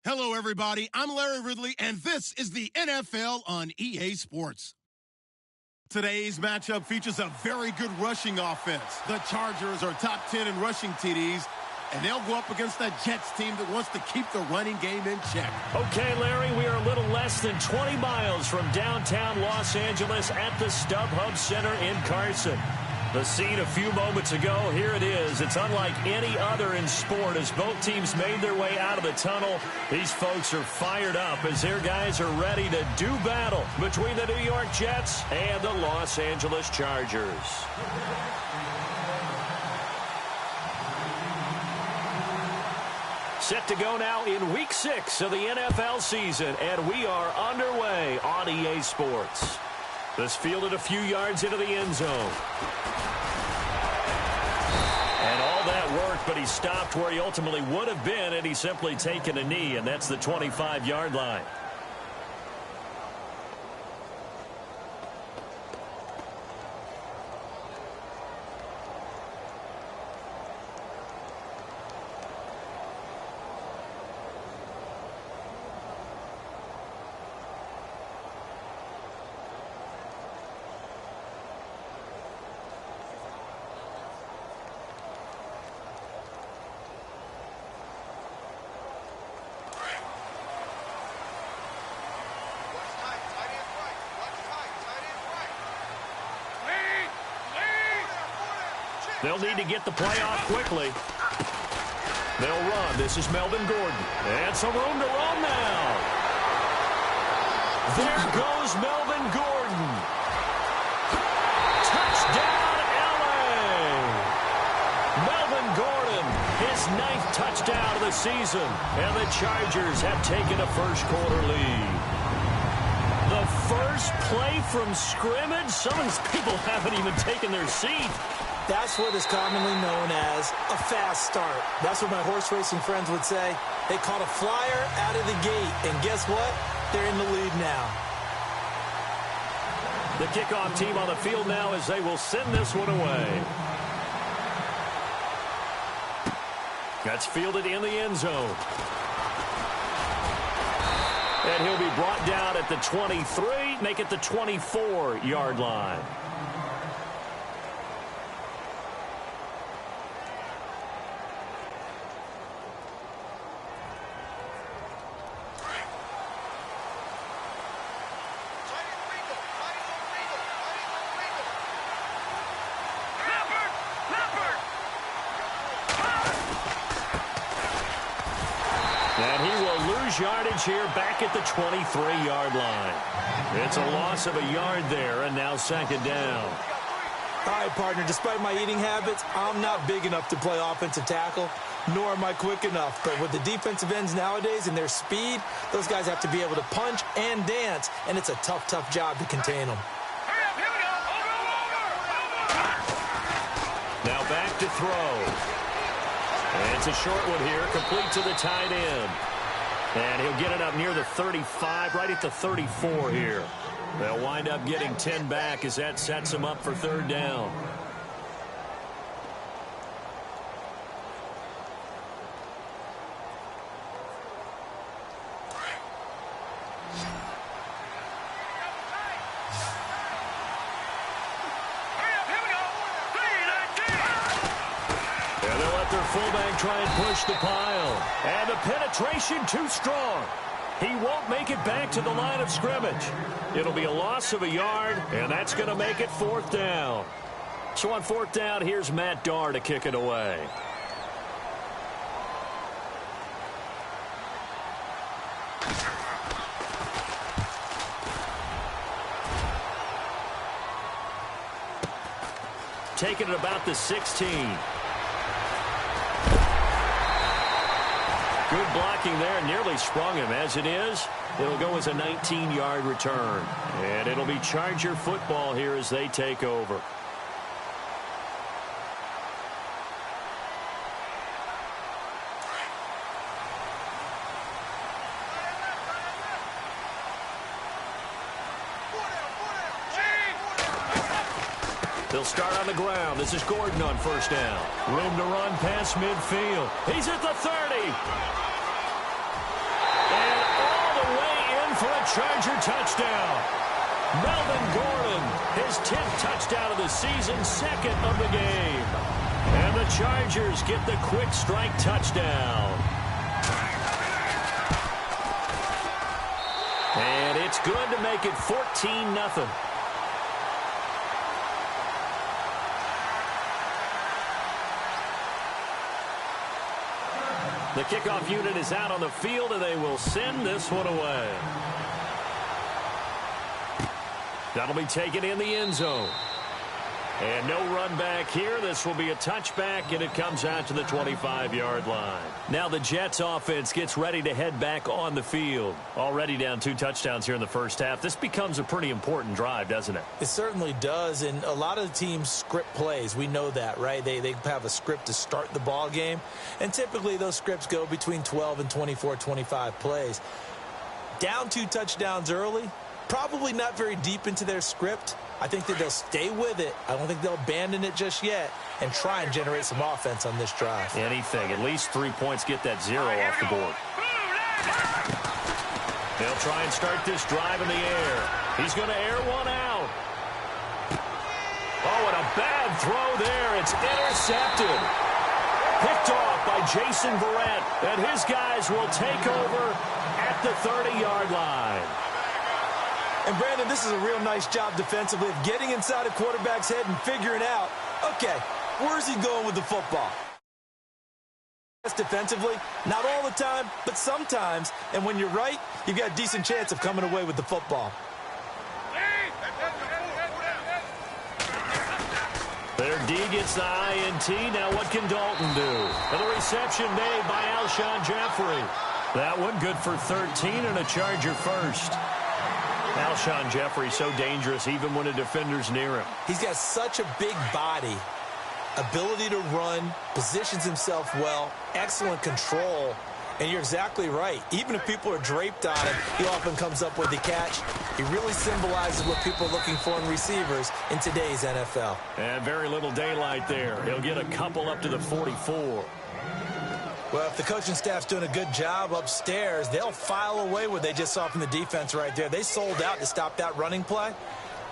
Hello, everybody. I'm Larry Ridley, and this is the NFL on EA Sports. Today's matchup features a very good rushing offense. The Chargers are top 10 in rushing TDs, and they'll go up against a Jets team that wants to keep the running game in check. Okay, Larry, we are a little less than 20 miles from downtown Los Angeles at the StubHub Center in Carson. The scene a few moments ago, here it is. It's unlike any other in sport as both teams made their way out of the tunnel. These folks are fired up as their guys are ready to do battle between the New York Jets and the Los Angeles Chargers. Set to go now in Week 6 of the NFL season, and we are underway on EA Sports. This fielded a few yards into the end zone. And all that worked, but he stopped where he ultimately would have been had he simply taken a knee, and that's the 25-yard line. They'll need to get the play off quickly. They'll run. This is Melvin Gordon. And some room to run now. There goes Melvin Gordon. Touchdown, L.A. Melvin Gordon, his 9th touchdown of the season. And the Chargers have taken a first-quarter lead. The first play from scrimmage? Some of these people haven't even taken their seat. That's what is commonly known as a fast start. That's what my horse racing friends would say. They caught a flyer out of the gate, and guess what? They're in the lead now. The kickoff team on the field now as they will send this one away. That's fielded in the end zone. And he'll be brought down at the 23, make it the 24-yard line. Yardage here back at the 23-yard line. It's a loss of a yard there, and now second down. All right, partner, despite my eating habits, I'm not big enough to play offensive tackle, nor am I quick enough. But with the defensive ends nowadays and their speed, those guys have to be able to punch and dance, and it's a tough, tough job to contain them. Now back to throw. And it's a short one here, complete to the tight end. And he'll get it up near the 35, right at the 34 here. They'll wind up getting 10 back as that sets them up for third down. Fullback try and push the pile. And the penetration too strong. He won't make it back to the line of scrimmage. It'll be a loss of a yard, and that's going to make it fourth down. So on fourth down, here's Matt Darr to kick it away. Taking it about the 16. Good blocking there, nearly sprung him. As it is, it'll go as a 19-yard return. And it'll be Charger football here as they take over. They'll start on the ground. This is Gordon on first down. Room to run past midfield. He's at the 30. Charger touchdown. Melvin Gordon, his 10th touchdown of the season, second of the game. And the Chargers get the quick strike touchdown. And it's good to make it 14-0. The kickoff unit is out on the field, and they will send this one away. That'll be taken in the end zone. And no run back here. This will be a touchback, and it comes out to the 25-yard line. Now the Jets offense gets ready to head back on the field. Already down 2 touchdowns here in the first half. This becomes a pretty important drive, doesn't it? It certainly does, and a lot of the teams script plays. We know that, right? They have a script to start the ball game, and typically those scripts go between 12 and 24, 25 plays. Down 2 touchdowns early, probably not very deep into their script. I think that they'll stay with it. I don't think they'll abandon it just yet and try and generate some offense on this drive. Anything. At least 3 points, get that 0 off the board. They'll try and start this drive in the air. He's going to air one out. Oh, and a bad throw there. It's intercepted. Picked off by Jason Verrett. And his guys will take over at the 30-yard line. And, Brandon, this is a real nice job defensively of getting inside a quarterback's head and figuring out, okay, where's he going with the football? Defensively, not all the time, but sometimes. And when you're right, you've got a decent chance of coming away with the football. Their D gets the INT. Now what can Dalton do? And the reception made by Alshon Jeffrey. That one good for 13 and a Charger first. Alshon Jeffrey so dangerous even when a defender's near him. He's got such a big body, ability to run, positions himself well, excellent control. And you're exactly right. Even if people are draped on him, he often comes up with the catch. He really symbolizes what people are looking for in receivers in today's NFL. And very little daylight there. He'll get a couple up to the 44. Well, if the coaching staff's doing a good job upstairs, they'll file away what they just saw from the defense right there. They sold out to stop that running play.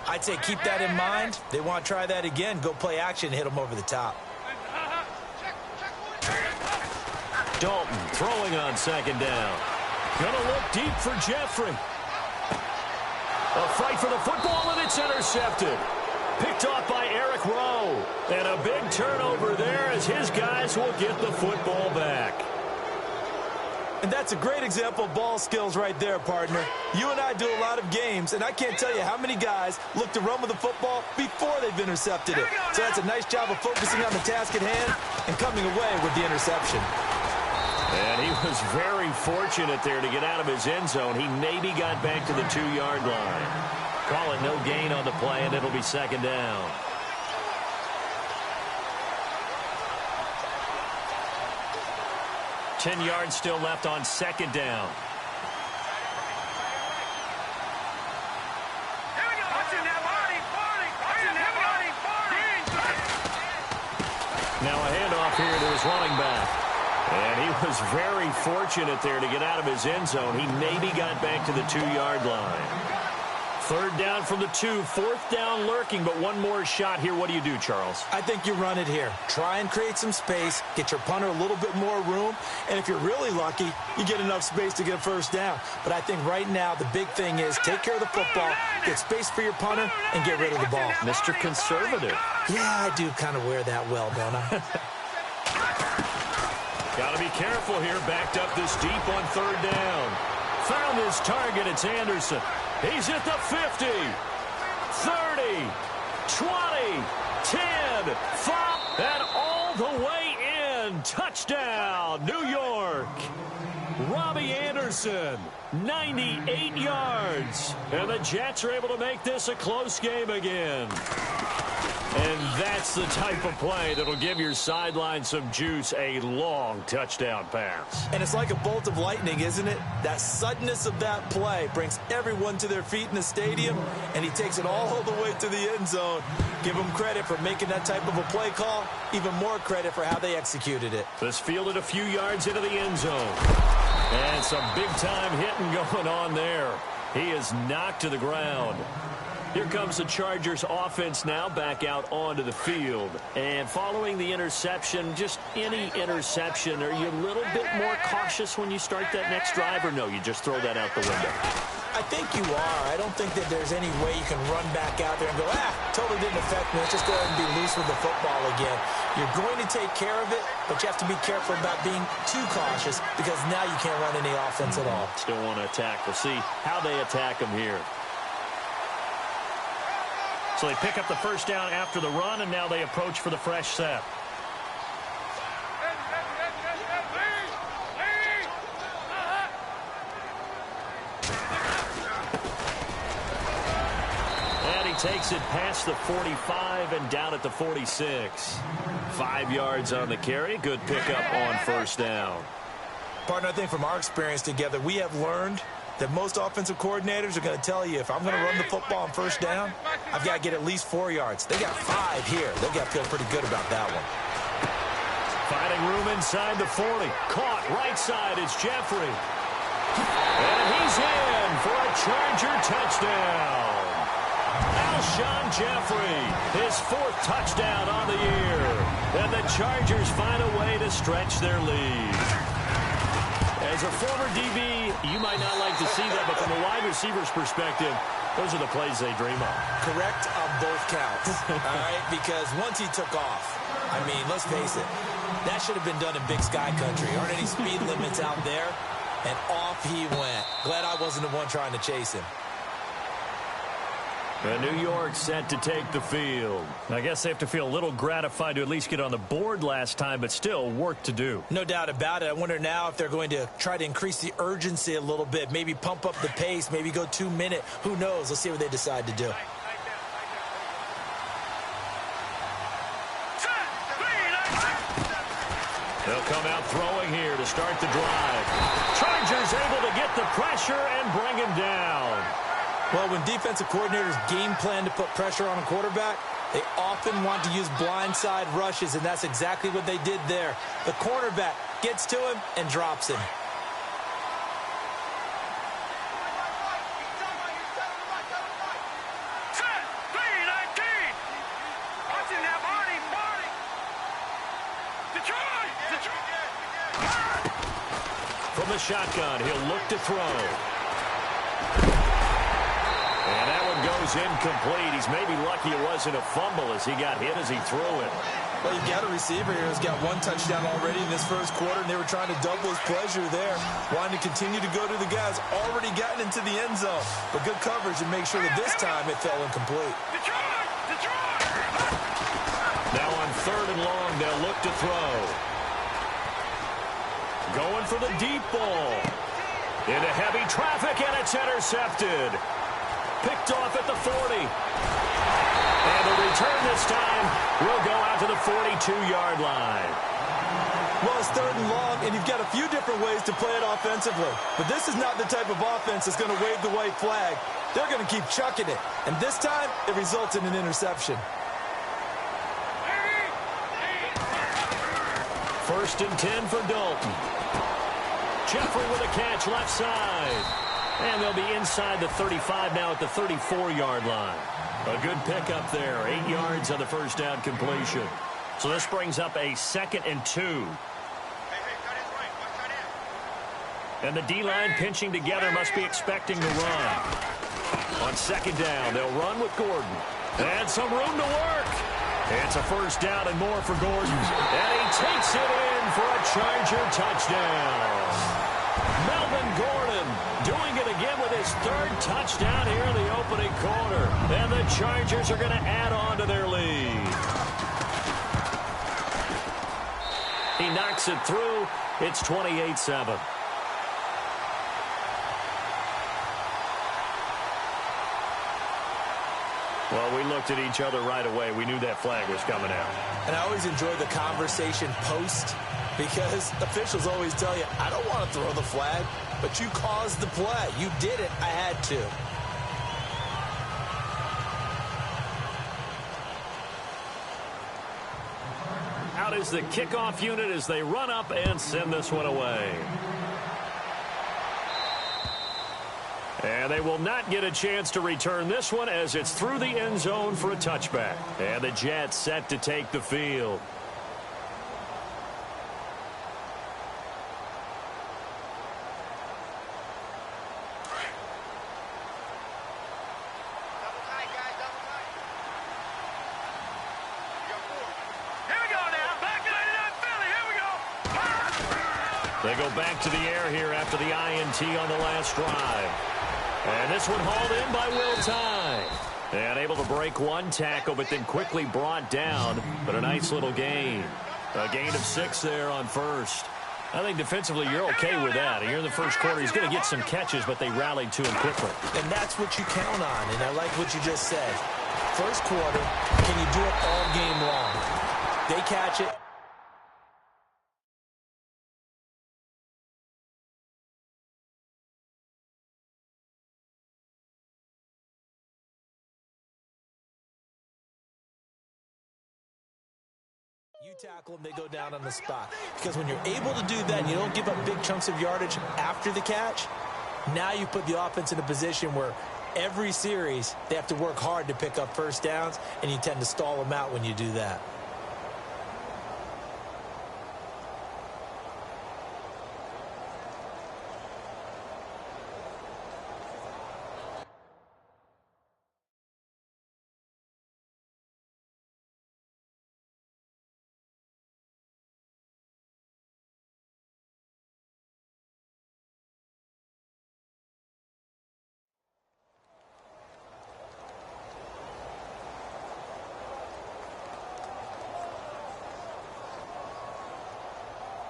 I'd say keep that in mind. They want to try that again. Go play action, hit them over the top. Dalton throwing on second down. Gonna look deep for Jeffrey. A fight for the football, and it's intercepted. Picked off by Eric Rowe. And a big turnover there as his guys will get the football back. And that's a great example of ball skills right there, partner. You and I do a lot of games, and I can't tell you how many guys look to run with the football before they've intercepted it. So that's a nice job of focusing on the task at hand and coming away with the interception. And he was very fortunate there to get out of his end zone. He maybe got back to the 2-yard line. Call it no gain on the play, and it'll be second down. Ten yards still left on second down. Now a handoff here to his running back. And he was very fortunate there to get out of his end zone. He maybe got back to the 2-yard line. Third down from the 2, fourth down lurking, but one more shot here. What do you do, Charles? I think you run it here. Try and create some space, get your punter a little bit more room, and if you're really lucky, you get enough space to get a first down. But I think right now the big thing is take care of the football, get space for your punter, and get rid of the ball. Mr. Conservative. Yeah, I do kind of wear that well, don't I? Got to be careful here, backed up this deep on third down. Found his target, it's Anderson. He's at the 50, 30, 20, 10, 5, and all the way in. Touchdown, New York. Robbie Anderson, 98 yards. And the Jets are able to make this a close game again. And that's the type of play that'll give your sideline some juice, a long touchdown pass. And it's like a bolt of lightning, isn't it? That suddenness of that play brings everyone to their feet in the stadium, and he takes it all the way to the end zone. Give him credit for making that type of a play call, even more credit for how they executed it. This fielded a few yards into the end zone. And some big-time hitting going on there. He is knocked to the ground. Here comes the Chargers offense now back out onto the field. And following the interception, just any interception, are you a little bit more cautious when you start that next drive, or no, you just throw that out the window? I think you are. I don't think that there's any way you can run back out there and go, totally didn't affect me. Let's just go ahead and be loose with the football again. You're going to take care of it, but you have to be careful about being too cautious because now you can't run any offense at all. Still want to attack. We'll see how they attack them here. So they pick up the first down after the run, and now they approach for the fresh set. And he takes it past the 45 and down at the 46. 5 yards on the carry. Good pickup on first down. Partner, I think from our experience together, we have learned that most offensive coordinators are going to tell you, if I'm going to run the football on first down, I've got to get at least 4 yards. They got 5 here. They've got to feel pretty good about that one. Finding room inside the 40. Caught right side. It's Jeffrey. And he's in for a Charger touchdown. Alshon Jeffrey, his 4th touchdown on the year. And the Chargers find a way to stretch their lead. As a former DB, you might not like to see that, but from a wide receiver's perspective, those are the plays they dream of. Correct on both counts, all right? Because once he took off, I mean, let's face it, that should have been done in Big Sky Country. Aren't any speed limits out there? And off he went. Glad I wasn't the one trying to chase him. And New York set to take the field. I guess they have to feel a little gratified to at least get on the board last time, but still work to do. No doubt about it. I wonder now if they're going to try to increase the urgency a little bit, maybe pump up the pace, maybe go 2-minute. Who knows? Let's see what they decide to do. They'll come out throwing here to start the drive. Chargers able to get the pressure and bring him down. Well, when defensive coordinators game plan to put pressure on a quarterback, they often want to use blindside rushes, and that's exactly what they did there. The cornerback gets to him and drops him. From the shotgun, he'll look to throw. And that one goes incomplete. He's maybe lucky it wasn't a fumble as he got hit as he threw it. Well, you've got a receiver here who's got 1 touchdown already in this first quarter, and they were trying to double his pleasure there, wanting to continue to go to the guys already gotten into the end zone. But good coverage and make sure that this time it fell incomplete. Now on 3rd and long, they'll look to throw. Going for the deep ball. Into heavy traffic, and it's intercepted. Picked off at the 40. And the return this time will go out to the 42-yard line. Well, it's 3rd and long, and you've got a few different ways to play it offensively. But this is not the type of offense that's going to wave the white flag. They're going to keep chucking it. And this time, it results in an interception. 1st and 10 for Dalton. Jeffrey with a catch left side. And they'll be inside the 35 now at the 34-yard line. A good pickup there. 8 yards on the first down completion. So this brings up a 2nd and 2. And the D-line pinching together must be expecting to run. On 2nd down, they'll run with Gordon. And some room to work. It's a first down and more for Gordon. And he takes it in for a Charger touchdown. Melvin Gordon doing it again with his 3rd touchdown here in the opening quarter. And the Chargers are going to add on to their lead. He knocks it through. It's 28-7. Well, we looked at each other right away. We knew that flag was coming out. And I always enjoy the conversation post because officials always tell you, I don't want to throw the flag, but you caused the play. You did it. I had to. Out is the kickoff unit as they run up and send this one away. And they will not get a chance to return this one as it's through the end zone for a touchback. And the Jets set to take the field. They go back to the air here after the INT on the last drive. And this one hauled in by Will Tye. And able to break one tackle, but then quickly brought down. But a nice little gain. A gain of 6 there on first. I think defensively you're okay with that. Here in the first quarter, he's going to get some catches, but they rallied to him quickly. And that's what you count on, and I like what you just said. First quarter, can you do it all game long? They catch it. You tackle them, they go down on the spot. Because when you're able to do that and you don't give up big chunks of yardage after the catch, now you put the offense in a position where every series they have to work hard to pick up first downs, and you tend to stall them out when you do that.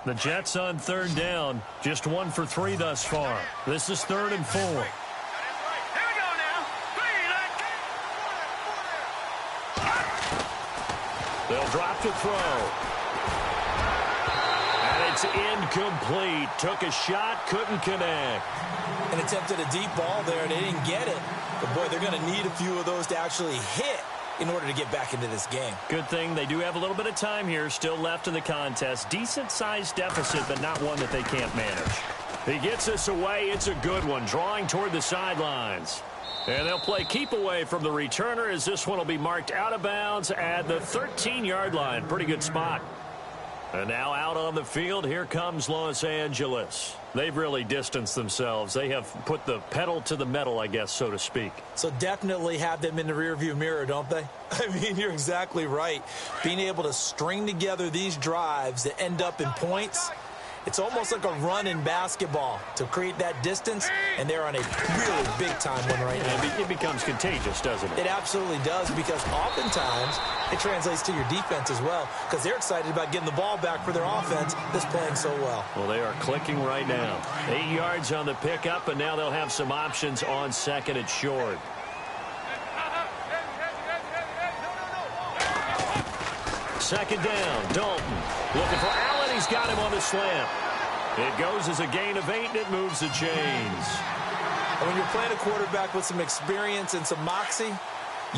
The Jets on third down, just 1 for 3 thus far. This is 3rd and 4. Here we go now. They'll drop to throw. And it's incomplete. Took a shot, couldn't connect. And attempted a deep ball there, and they didn't get it. But, boy, they're going to need a few of those to actually hit in order to get back into this game. Good thing they do have a little bit of time here still left in the contest. Decent-sized deficit, but not one that they can't manage. He gets this away. It's a good one, drawing toward the sidelines. And they'll play keep away from the returner as this one will be marked out of bounds at the 13-yard line. Pretty good spot. And now out on the field, here comes Los Angeles. They've really distanced themselves. They have put the pedal to the metal, I guess, so to speak. So definitely have them in the rearview mirror, don't they? I mean, you're exactly right. Being able to string together these drives that end up in points, it's almost like a run in basketball to create that distance, and they're on a really big-time one right now. It becomes contagious, doesn't it? It absolutely does, because oftentimes it translates to your defense as well, because they're excited about getting the ball back for their offense that's playing so well. Well, they are clicking right now. 8 yards on the pickup, and now they'll have some options on second and short. Second down, Dalton. Looking for Allen. He's got him on the slant. It goes as a gain of 8, and it moves the chains. And when you're playing a quarterback with some experience and some moxie,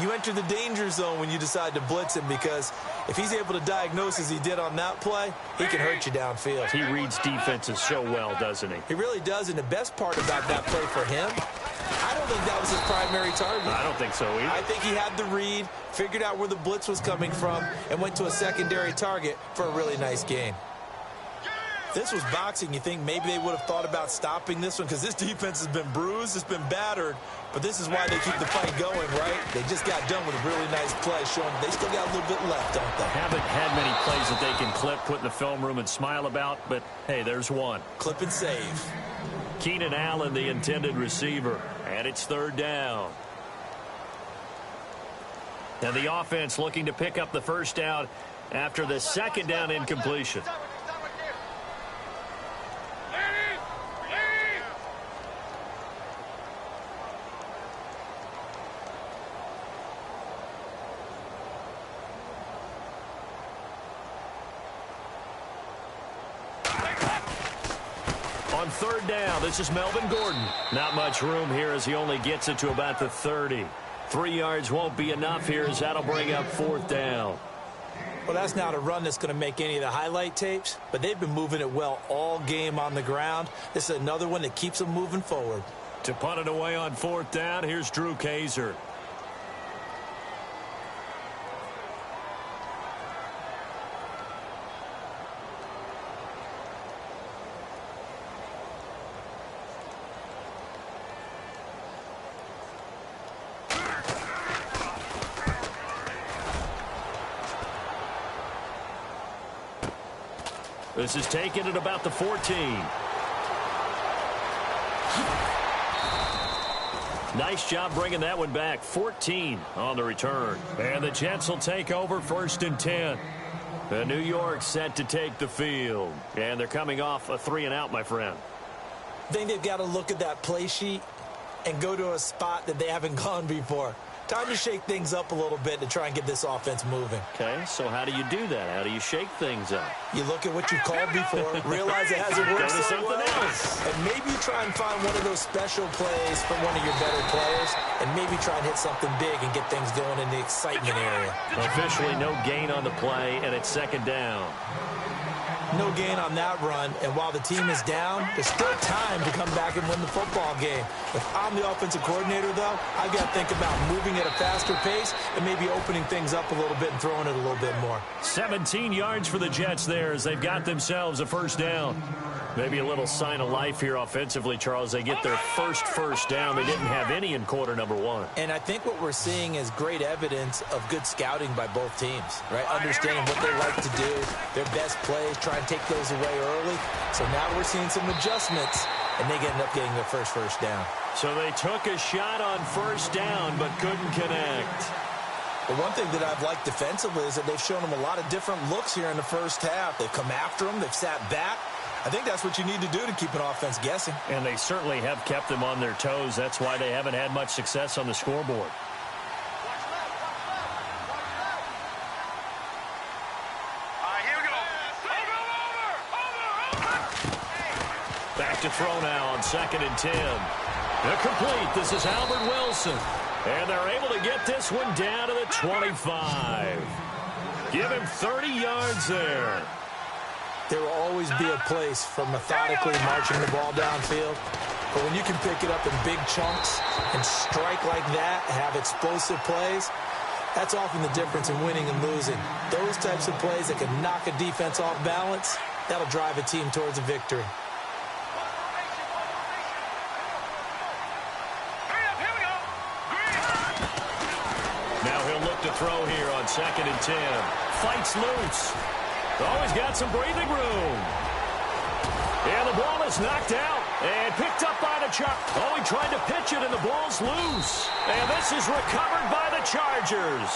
you enter the danger zone when you decide to blitz him, because if he's able to diagnose as he did on that play, he can hurt you downfield. He reads defenses so well, doesn't he? He really does, and the best part about that play for him, I don't think that was his primary target. I don't think so either. I think he had the read, figured out where the blitz was coming from, and went to a secondary target for a really nice gain. If this was boxing, you think maybe they would have thought about stopping this one, because this defense has been bruised, it's been battered, but this is why they keep the fight going, right? They just got done with a really nice play, showing they still got a little bit left, don't they? Haven't had many plays that they can clip, put in the film room, and smile about, but hey, there's one. Clip and save. Keenan Allen, the intended receiver, and it's third down. And the offense looking to pick up the first down after the second down incompletion. On third down, this is Melvin Gordon. Not much room here as he only gets it to about the 30. 3 yards won't be enough here as that'll bring up fourth down. Well, that's not a run that's going to make any of the highlight tapes, but they've been moving it well all game on the ground. This is another one that keeps them moving forward. To punt it away on 4th down, here's Drew Kaiser. This is taken at about the 14. Nice job bringing that one back. 14 on the return. And the Jets will take over 1st and 10. The New York set to take the field. And they're coming off a 3-and-out, my friend. I think they've got to look at that play sheet and go to a spot that they haven't gone before. Time to shake things up a little bit to try and get this offense moving. Okay, so how do you do that? How do you shake things up? You look at what you called before, realize it hasn't worked so well, and maybe try and find one of those special plays from one of your better players, and maybe try and hit something big and get things going in the excitement area. Officially no gain on the play, and it's 2nd down. No gain on that run, and while the team is down, there's still time to come back and win the football game. If I'm the offensive coordinator, though, I've got to think about moving at a faster pace and maybe opening things up a little bit and throwing it a little bit more. 17 yards for the Jets there as they've got themselves a 1st down. Maybe a little sign of life here offensively, Charles. They get their first down. They didn't have any in quarter number 1. And I think what we're seeing is great evidence of good scouting by both teams, right? Understanding what they like to do, their best plays, try and take those away early. So now we're seeing some adjustments, and they end up getting their first down. So they took a shot on 1st down, but couldn't connect. But one thing that I've liked defensively is that they've shown them a lot of different looks here in the first half. They've come after them. They've sat back. I think that's what you need to do to keep an offense guessing. And they certainly have kept them on their toes. That's why they haven't had much success on the scoreboard. All right, here we go. Over. Back to throw now on 2nd and 10. They're complete. This is Albert Wilson. And they're able to get this one down to the 25. Give him 30 yards there. There will always be a place for methodically marching the ball downfield. But when you can pick it up in big chunks and strike like that, have explosive plays, that's often the difference in winning and losing. Those types of plays that can knock a defense off balance, that'll drive a team towards a victory. Now he'll look to throw here on 2nd and 10. Fights loose. Oh, he's got some breathing room. And the ball is knocked out and picked up by the Chargers. Oh, he tried to pitch it, and the ball's loose. And this is recovered by the Chargers.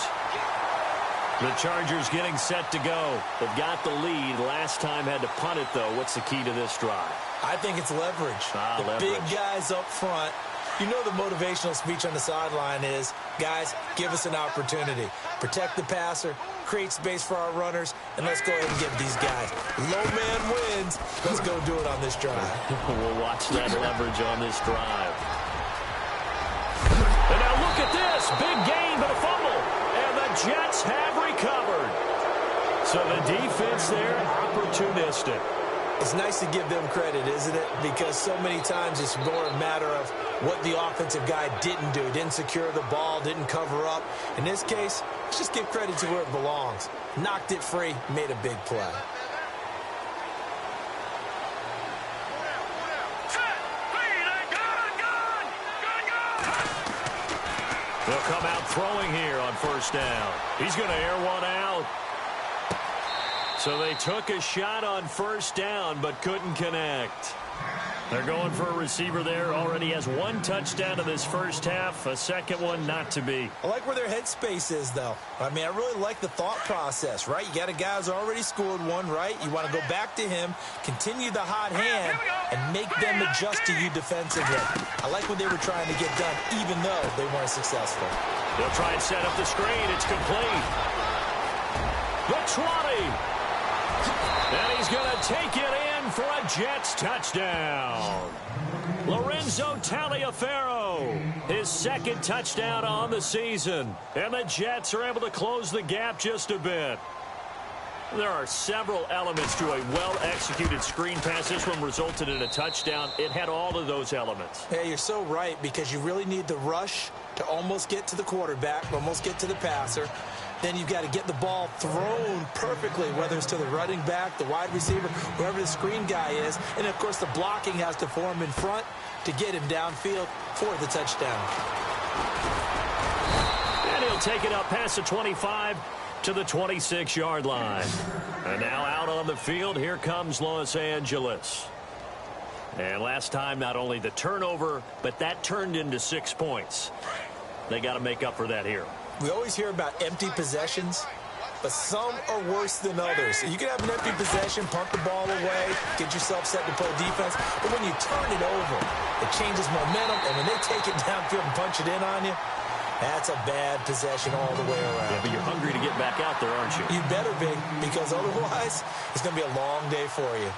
The Chargers getting set to go. They've got the lead. Last time had to punt it, though. What's the key to this drive? I think it's leverage. The big guys up front. You know the motivational speech on the sideline is, guys, give us an opportunity. Protect the passer, create space for our runners, and let's go ahead and give these guys. Low man wins. Let's go do it on this drive. We'll watch that leverage on this drive. And now look at this. Big gain, but a fumble. And the Jets have recovered. So the defense there, opportunistic. It's nice to give them credit, isn't it? Because so many times it's more a matter of what the offensive guy didn't do. Didn't secure the ball, didn't cover up. In this case, let's just give credit to where it belongs. Knocked it free, made a big play. They'll come out throwing here on 1st down. He's going to air one out. So they took a shot on 1st down, but couldn't connect. They're going for a receiver there. Already has 1 touchdown in this first half. A second one not to be. I like where their headspace is, though. I mean, I really like the thought process, right? You got a guy who's already scored one, right? You want to go back to him, continue the hot hand, and make them adjust to you defensively. I like what they were trying to get done, even though they weren't successful. They'll try and set up the screen. It's complete. The 20. And he's going to take it in for a Jets touchdown. Lorenzo Taliaferro, his 2nd touchdown on the season. And the Jets are able to close the gap just a bit. There are several elements to a well-executed screen pass. This one resulted in a touchdown. It had all of those elements. Yeah, you're so right, because you really need the rush to almost get to the quarterback, almost get to the passer. Then you've got to get the ball thrown perfectly, whether it's to the running back, the wide receiver, whoever the screen guy is. And, of course, the blocking has to form in front to get him downfield for the touchdown. And he'll take it up past the 25 to the 26-yard line. And now out on the field, here comes Los Angeles. And last time, not only the turnover, but that turned into 6 points. They got to make up for that here. We always hear about empty possessions, but some are worse than others. You can have an empty possession, punt the ball away, get yourself set to play defense, but when you turn it over, it changes momentum, and when they take it downfield and punch it in on you, that's a bad possession all the way around. Yeah, but you're hungry to get back out there, aren't you? You better be, because otherwise, it's going to be a long day for you.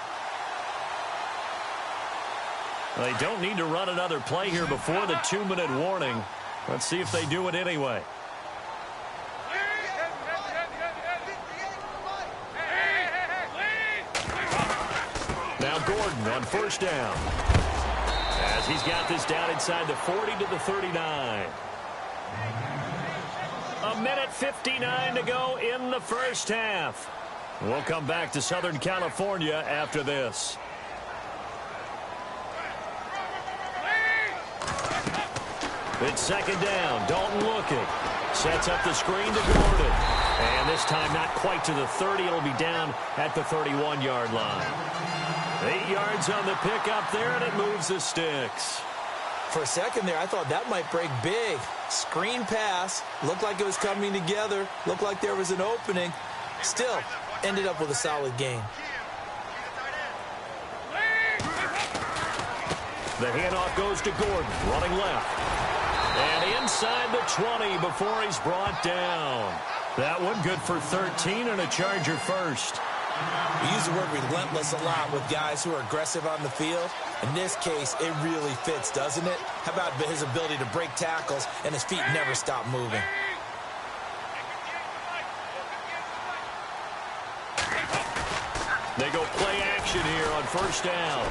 They don't need to run another play here before the 2-minute warning. Let's see if they do it anyway. Now Gordon on first down. As he's got this down inside the 40 to the 39. A minute 59 to go in the first half. We'll come back to Southern California after this. It's second down. Dalton looking. Sets up the screen to Gordon. And this time not quite to the 30. It'll be down at the 31-yard line. 8 yards on the pickup there, and it moves the sticks. For a second there, I thought that might break big. Screen pass. Looked like it was coming together. Looked like there was an opening. Still, ended up with a solid gain. The handoff goes to Gordon, running left. And inside the 20 before he's brought down. That one good for 13 and a Charger first. We use the word relentless a lot with guys who are aggressive on the field. In this case, it really fits, doesn't it? How about his ability to break tackles and his feet never stop moving? They go play action here on first down.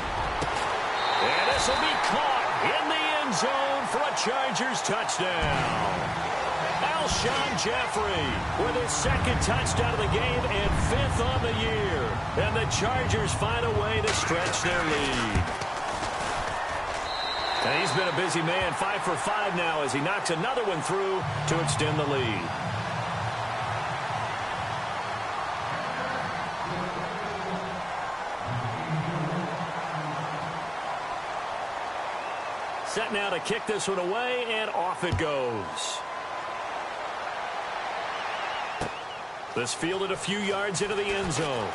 And this will be caught in the end zone for a Chargers touchdown. Alshon Jeffrey with his second touchdown of the game and 5th on the year. And the Chargers find a way to stretch their lead. And he's been a busy man, 5 for 5 now as he knocks another one through to extend the lead. Set now to kick this one away, and off it goes. This fielded a few yards into the end zone.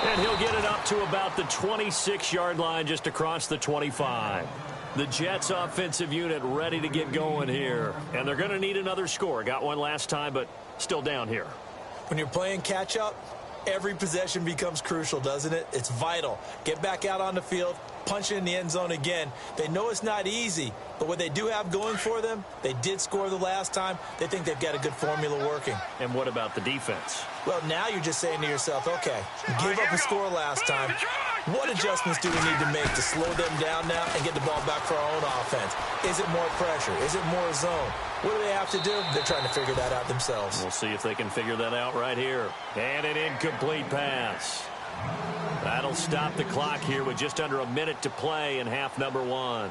And he'll get it up to about the 26-yard line, just across the 25. The Jets offensive unit ready to get going here. And they're going to need another score. Got one last time, but still down here. When you're playing catch-up, every possession becomes crucial, doesn't it? It's vital. Get back out on the field, punch it in the end zone again. They know it's not easy, but what they do have going for them, they did score the last time. They think they've got a good formula working. And what about the defense? Well, now you're just saying to yourself, okay, give up a score last time. What adjustments do we need to make to slow them down now and get the ball back for our own offense? Is it more pressure? Is it more zone? What do they have to do? They're trying to figure that out themselves. We'll see if they can figure that out right here. And an incomplete pass. That'll stop the clock here with just under a minute to play in half number 1.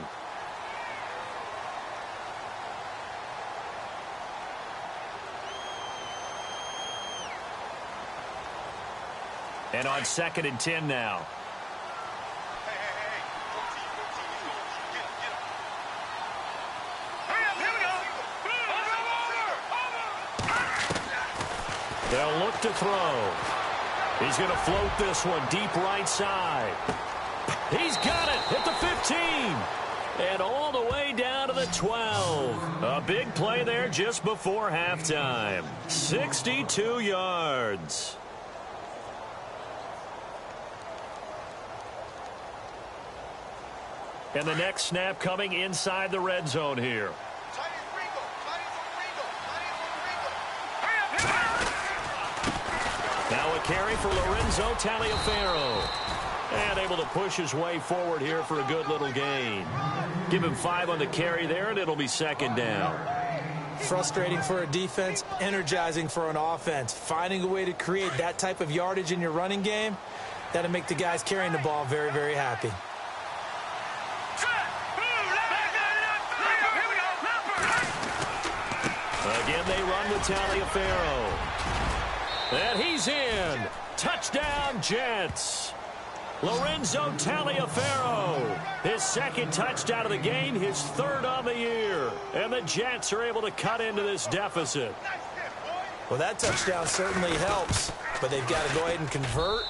And on 2nd and 10 now. They'll look to throw. He's going to float this one deep right side. He's got it at the 15. And all the way down to the 12. A big play there just before halftime. 62 yards. And the next snap coming inside the red zone here. carry for Lorenzo Taliaferro. And able to push his way forward here for a good little gain. Give him 5 on the carry there, and it'll be second down. Frustrating for a defense, energizing for an offense. Finding a way to create that type of yardage in your running game, that'll make the guys carrying the ball very, very happy. Again, they run with Taliaferro. And he's in. Touchdown, Jets. Lorenzo Taliaferro, his second touchdown of the game, his third on the year. And the Jets are able to cut into this deficit. Well, that touchdown certainly helps, but they've got to go ahead and convert,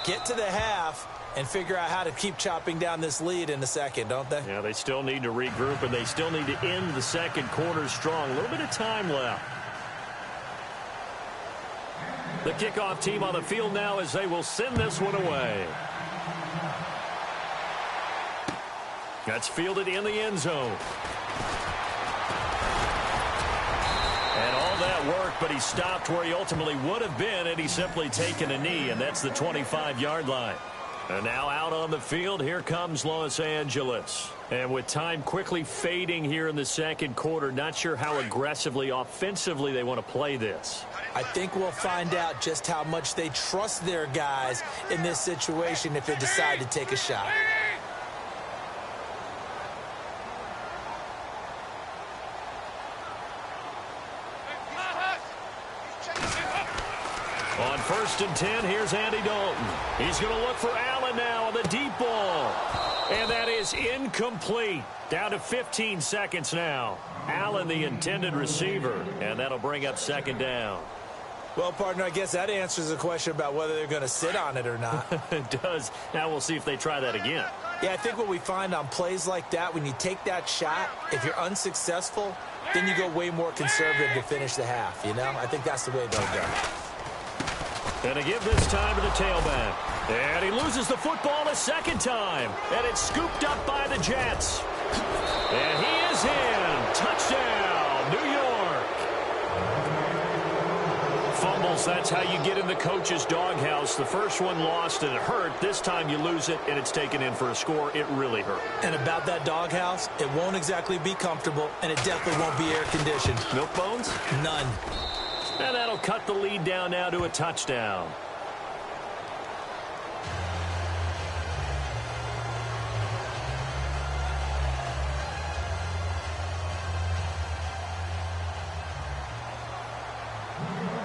get to the half, and figure out how to keep chopping down this lead in the second, don't they? Yeah, they still need to regroup, and they still need to end the second quarter strong. A little bit of time left. The kickoff team on the field now as they will send this one away. That's fielded in the end zone. And all that work, but he stopped where he ultimately would have been, and he's simply taken a knee, and that's the 25-yard line. And now out on the field, here comes Los Angeles. And with time quickly fading here in the second quarter, not sure how aggressively, offensively they want to play this. I think we'll find out just how much they trust their guys in this situation if they decide to take a shot. On 1st and 10, here's Andy Dalton. He's going to look for Allen now on the deep ball. And that is incomplete. Down to 15 seconds now. Allen, the intended receiver. And that'll bring up second down. Well, partner, I guess that answers the question about whether they're going to sit on it or not. It does. Now we'll see if they try that again. Yeah, I think what we find on plays like that, when you take that shot, if you're unsuccessful, then you go way more conservative to finish the half, you know? I think that's the way they'll go. And to give this time to the tailback. And he loses the football a second time. And it's scooped up by the Jets. And he is in. Touchdown, New York. Fumbles, that's how you get in the coach's doghouse. The first one lost and it hurt. This time you lose it and it's taken in for a score. It really hurt. And about that doghouse, it won't exactly be comfortable, and it definitely won't be air-conditioned. Milk bones? None. And that'll cut the lead down now to a touchdown.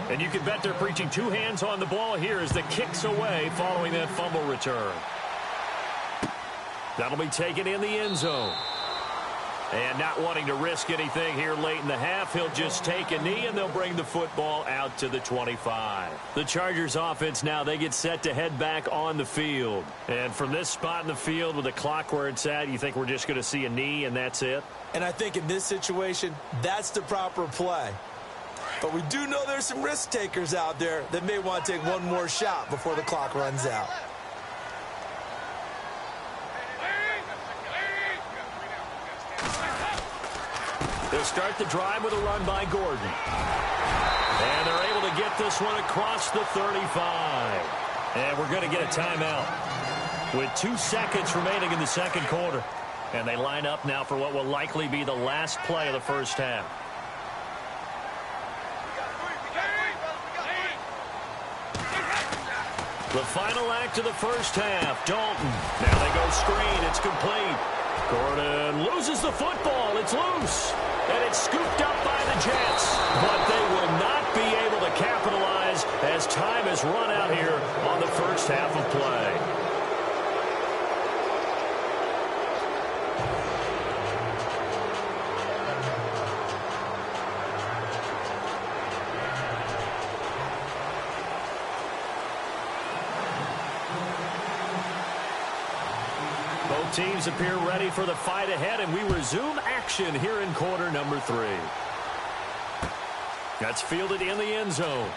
And you can bet they're preaching two hands on the ball here as the kick's away following that fumble return. That'll be taken in the end zone. And not wanting to risk anything here late in the half, he'll just take a knee, and they'll bring the football out to the 25. The Chargers offense now, they get set to head back on the field. And from this spot in the field with the clock where it's at, you think we're just going to see a knee and that's it? And I think in this situation, that's the proper play. But we do know there's some risk takers out there that may want to take one more shot before the clock runs out. They'll start the drive with a run by Gordon. And they're able to get this one across the 35. And we're going to get a timeout with 2 seconds remaining in the second quarter. And they line up now for what will likely be the last play of the first half. The final act of the first half, Dalton. Now they go screen. It's complete. Gordon loses the football. It's loose. And it's scooped up by the Jets. But they will not be able to capitalize as time has run out here on the first half of play. Both teams appear ready for the fight ahead, and we resume action here in quarter number 3. That's fielded in the end zone.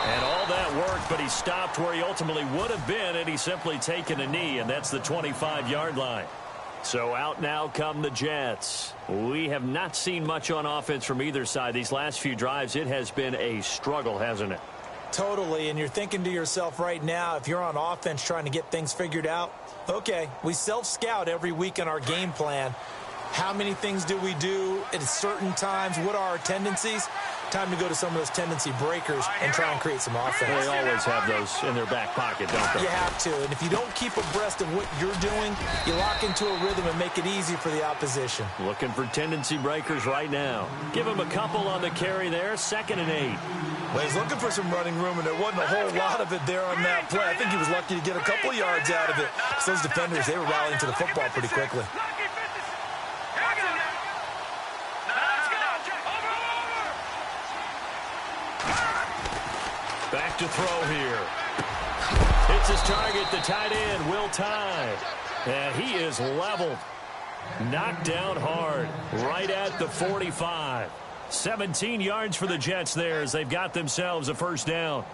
And all that work, but he stopped where he ultimately would have been, and he's simply taken a knee, and that's the 25-yard line. So out now come the Jets. We have not seen much on offense from either side. These last few drives, it has been a struggle, hasn't it? Totally, and you're thinking to yourself right now, if you're on offense trying to get things figured out, okay, we self-scout every week in our game plan. How many things do we do at certain times? What are our tendencies? Time to go to some of those tendency breakers and try and create some offense. They always have those in their back pocket, don't they? You have to, and if you don't keep abreast of what you're doing, you lock into a rhythm and make it easy for the opposition. Looking for tendency breakers right now. Give him a couple on the carry there, 2nd and 8. Well, he's looking for some running room, and there wasn't a whole lot of it there on that play. I think he was lucky to get a couple yards out of it. So those defenders, they were rallying to the football pretty quickly. Back to throw here. Hits his target, the tight end, Will Tye. And he is leveled. Knocked down hard, right at the 45. 17 yards for the Jets there as they've got themselves a first down.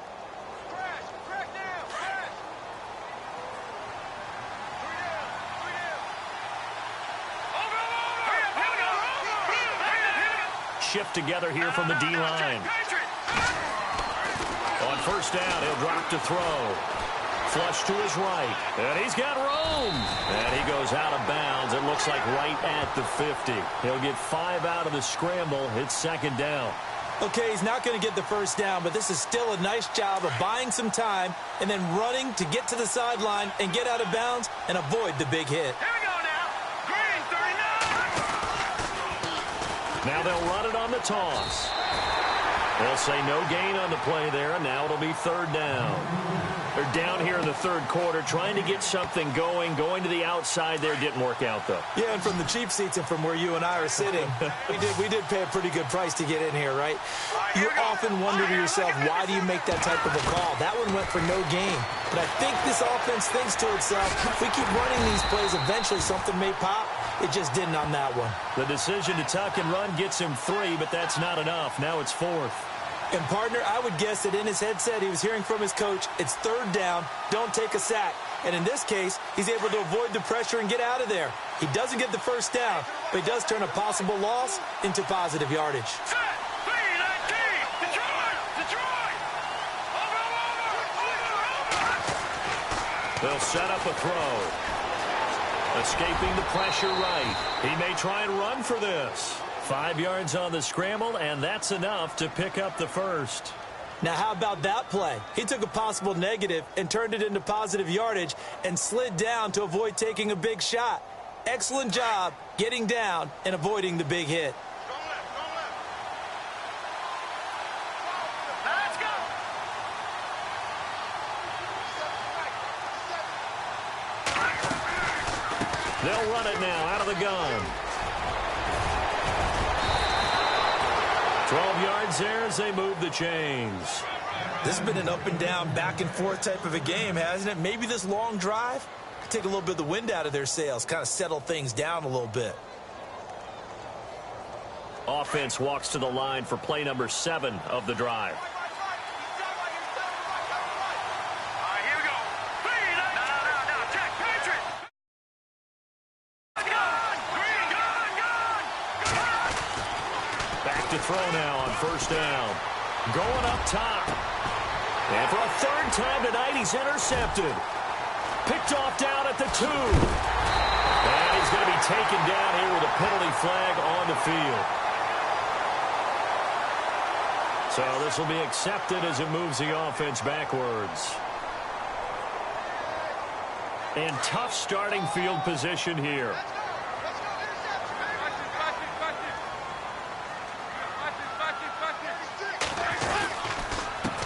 Shift together here from the D-line. On first down, he'll drop to throw. Flush to his right. And he's got room. And he goes out of bounds. It looks like right at the 50. He'll get 5 out of the scramble. It's 2nd down. Okay, he's not going to get the first down, but this is still a nice job of buying some time and then running to get to the sideline and get out of bounds and avoid the big hit. Here we go now. Green, 39. Now they'll run it on the toss. They'll say no gain on the play there, and now it'll be 3rd down. They're down here in the 3rd quarter, trying to get something going to the outside there. Didn't work out, though. Yeah, and from the cheap seats and from where you and I are sitting, we did pay a pretty good price to get in here, right? You often wonder to yourself, why do you make that type of a call? That one went for no gain. But I think this offense thinks to itself, if we keep running these plays, eventually something may pop. It just didn't on that one. The decision to tuck and run gets him 3, but that's not enough. Now it's 4th. And, partner, I would guess that in his headset he was hearing from his coach, it's 3rd down, don't take a sack. And in this case, he's able to avoid the pressure and get out of there. He doesn't get the first down, but he does turn a possible loss into positive yardage. Set. 3-19. Detroit. Over. They'll set up a throw. Escaping the pressure right. He may try and run for this. 5 yards on the scramble, and that's enough to pick up the first. Now, how about that play? He took a possible negative and turned it into positive yardage and slid down to avoid taking a big shot. Excellent job getting down and avoiding the big hit. Let's go. They'll run it now out of the gun. 12 yards there as they move the chains. This has been an up and down, back and forth type of a game, hasn't it? Maybe this long drive could take a little bit of the wind out of their sails, kind of settle things down a little bit. Offense walks to the line for play number 7 of the drive. Here we go. No. Jack, Patriot. Back to throw now on first down. Going up top. And for a 3rd time tonight, he's intercepted. Picked off down at the 2. And he's going to be taken down here with a penalty flag on the field. So this will be accepted as it moves the offense backwards. And tough starting field position here.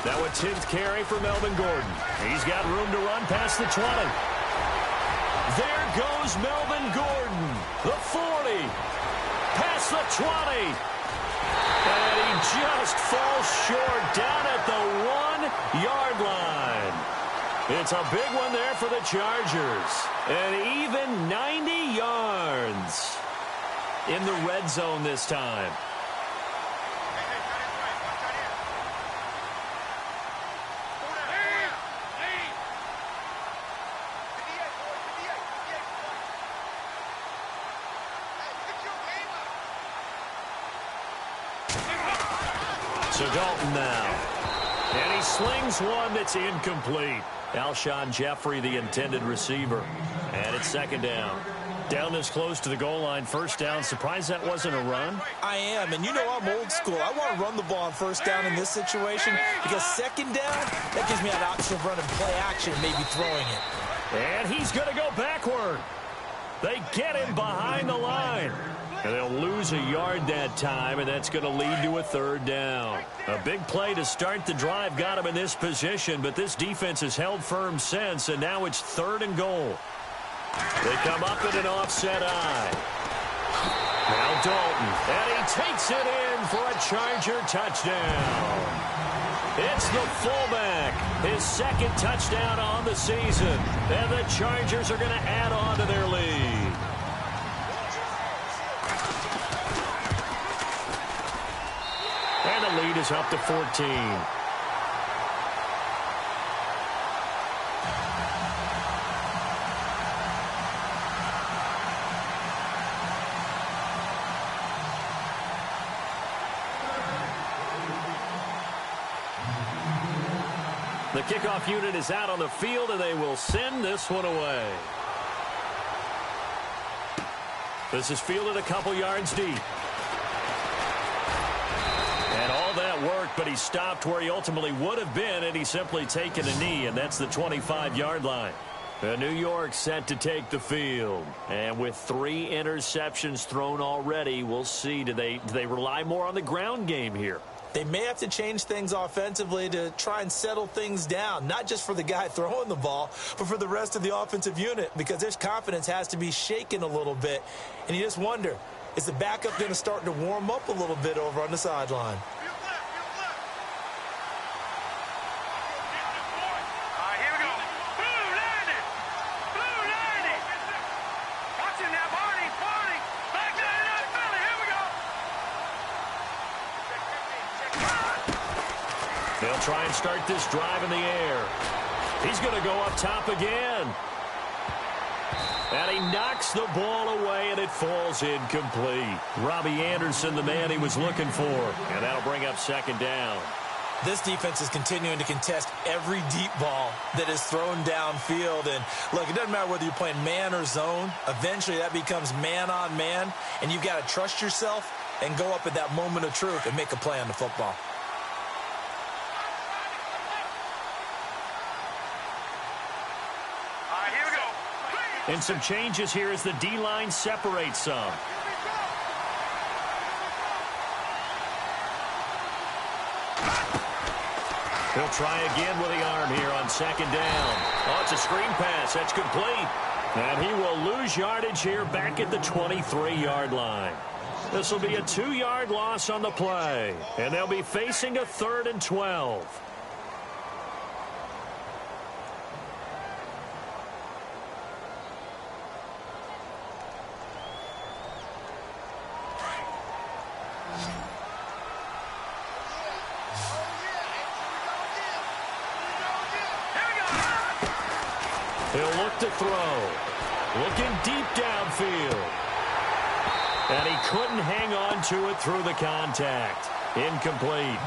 Now a 10th carry for Melvin Gordon. He's got room to run past the 20. There goes Melvin Gordon. The 40. Past the 20. And he just falls short down at the 1-yard line. It's a big one there for the Chargers. And even 90 yards in the red zone this time. So Dalton now. And he slings one that's incomplete. Alshon Jeffrey, the intended receiver. And it's second down. Down this close to the goal line, first down. Surprised that wasn't a run? I am, and you know I'm old school. I want to run the ball on first down in this situation because second down, that gives me an option of running play action and maybe throwing it. And he's going to go backward. They get him behind the line. And they'll lose a yard that time, and that's going to lead to a third down. A big play to start the drive got him in this position, but this defense has held firm since, and now it's third and goal. They come up in an offset eye. Now Dalton, and he takes it in for a Charger touchdown. It's the fullback, his second touchdown on the season, and the Chargers are going to add on to their lead. And the lead is up to 14. The kickoff unit is out on the field, and they will send this one away. This is fielded a couple yards deep. And all that worked, but he stopped where he ultimately would have been, and he's simply taken a knee, and that's the 25-yard line. New York set to take the field. And with 3 interceptions thrown already, we'll see. Do they rely more on the ground game here? They may have to change things offensively to try and settle things down, not just for the guy throwing the ball, but for the rest of the offensive unit, because their confidence has to be shaken a little bit. And you just wonder, is the backup going to start to warm up a little bit over on the sideline? Here we go. Blue landed. Blue landed. Watching that, Barney. Back to the Philly. Here we go. They'll try and start this drive in the air. He's going to go up top again. And he knocks the ball away, and it falls incomplete. Robbie Anderson, the man he was looking for. And that'll bring up second down. This defense is continuing to contest every deep ball that is thrown downfield. And, look, it doesn't matter whether you're playing man or zone. Eventually, that becomes man on man. And you've got to trust yourself and go up at that moment of truth and make a play on the football. And some changes here as the D-line separates some. He'll try again with the arm here on second down. Oh, it's a screen pass. That's complete. And he will lose yardage here back at the 23-yard line. This will be a 2-yard loss on the play. And they'll be facing a 3rd and 12. He'll look to throw. Looking deep downfield. And he couldn't hang on to it through the contact. Incomplete.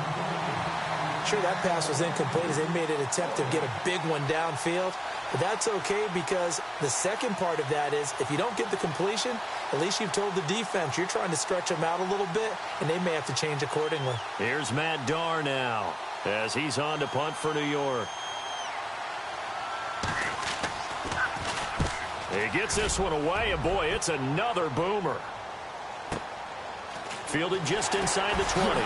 Sure, that pass was incomplete as they made an attempt to get a big one downfield. But that's okay because the second part of that is if you don't get the completion, at least you've told the defense you're trying to stretch them out a little bit, and they may have to change accordingly. Here's Matt Darr now as he's on to punt for New York. He gets this one away, and boy, it's another boomer. Fielded just inside the 20.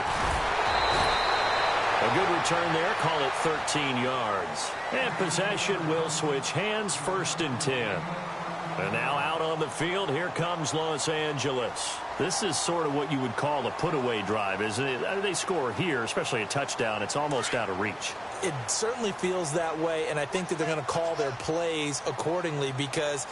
A good return there, call it 13 yards. And possession will switch hands, 1st and 10. And now out on the field, here comes Los Angeles. This is sort of what you would call a put-away drive, isn't it? They score here, especially a touchdown. It's almost out of reach. It certainly feels that way, and I think that they're going to call their plays accordingly because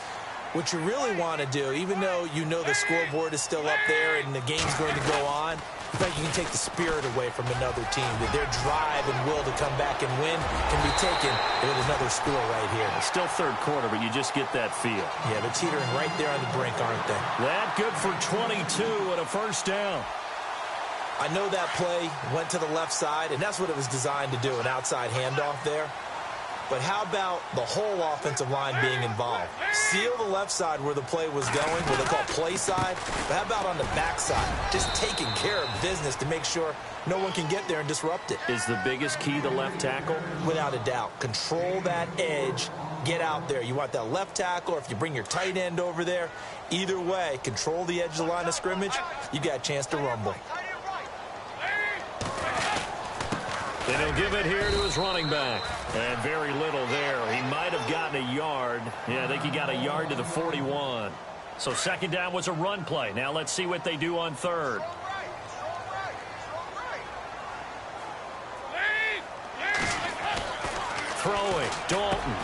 what you really want to do, even though you know the scoreboard is still up there and the game's going to go on, in fact, you can take the spirit away from another team. That their drive and will to come back and win can be taken with another score right here. It's still third quarter, but you just get that feel. Yeah, they're teetering right there on the brink, aren't they? That good for 22 and a first down. I know that play went to the left side, and that's what it was designed to do, an outside handoff there. But how about the whole offensive line being involved? Seal the left side where the play was going, what they call play side. But how about on the back side? Just taking care of business to make sure no one can get there and disrupt it. Is the biggest key the left tackle? Without a doubt. Control that edge. Get out there. You want that left tackle, or if you bring your tight end over there, either way, control the edge of the line of scrimmage, you got a chance to rumble. And he'll give it here to his running back. And very little there. He might have gotten a yard. Yeah, I think he got a yard to the 41. So second down was a run play. Now let's see what they do on third. Throwing, Dalton.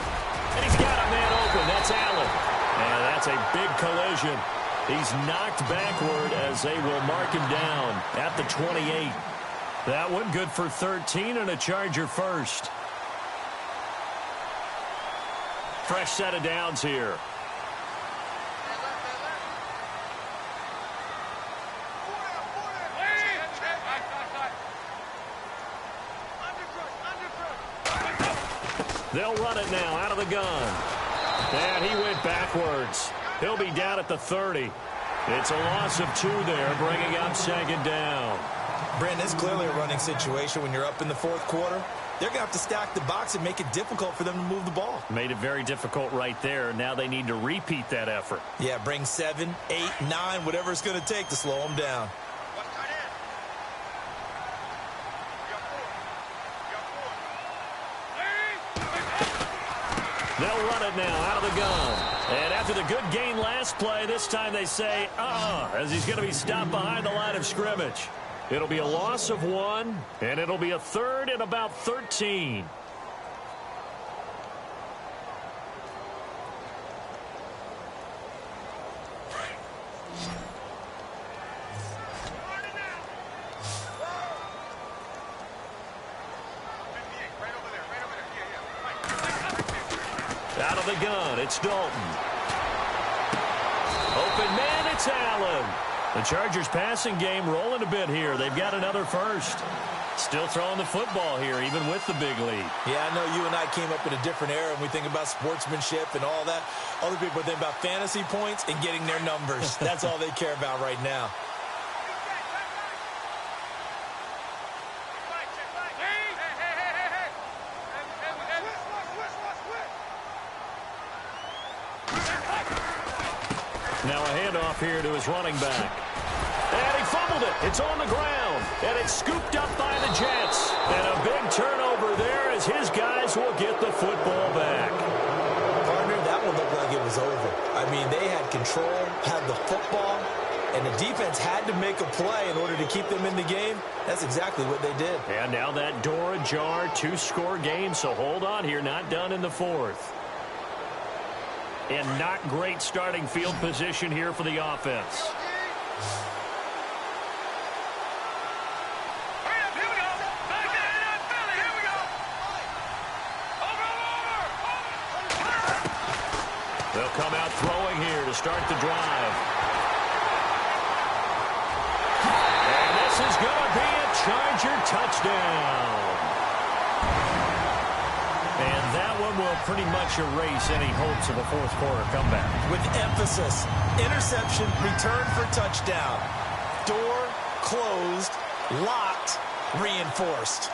And he's got a man open. That's Allen. And that's a big collision. He's knocked backward as they will mark him down at the 28. That one good for 13 and a Charger first. Fresh set of downs here. They'll run it now out of the gun. And he went backwards. He'll be down at the 30. It's a loss of 2 there, bringing up second down. Brandon, it's clearly a running situation when you're up in the fourth quarter. They're going to have to stack the box and make it difficult for them to move the ball. Made it very difficult right there. Now they need to repeat that effort. Yeah, bring 7, 8, 9, whatever it's going to take to slow them down. They'll run it now out of the gun. And after the good gain last play, this time they say, as he's going to be stopped behind the line of scrimmage. It'll be a loss of 1, and it'll be a third and about 13. Out of the gun, it's Dalton. Open man, it's Allen. The Chargers passing game rolling a bit here. They've got another first. Still throwing the football here, even with the big lead. Yeah, I know you and I came up in a different era, and we think about sportsmanship and all that. Other people think about fantasy points and getting their numbers. That's all they care about right now. Now a handoff here to his running back. And he fumbled it. It's on the ground. And it's scooped up by the Jets. And a big turnover there as his guys will get the football back. Partner, that one looked like it was over. I mean, they had control, had the football, and the defense had to make a play in order to keep them in the game. That's exactly what they did. And now that door ajar, 2-score game. So hold on here, not done in the fourth. And not great starting field position here for the offense. They'll come out throwing here to start the drive. And this is going to be a Charger touchdown. And that one will pretty much erase any hopes of a fourth quarter comeback. With emphasis, interception, return for touchdown. Door closed, locked, reinforced.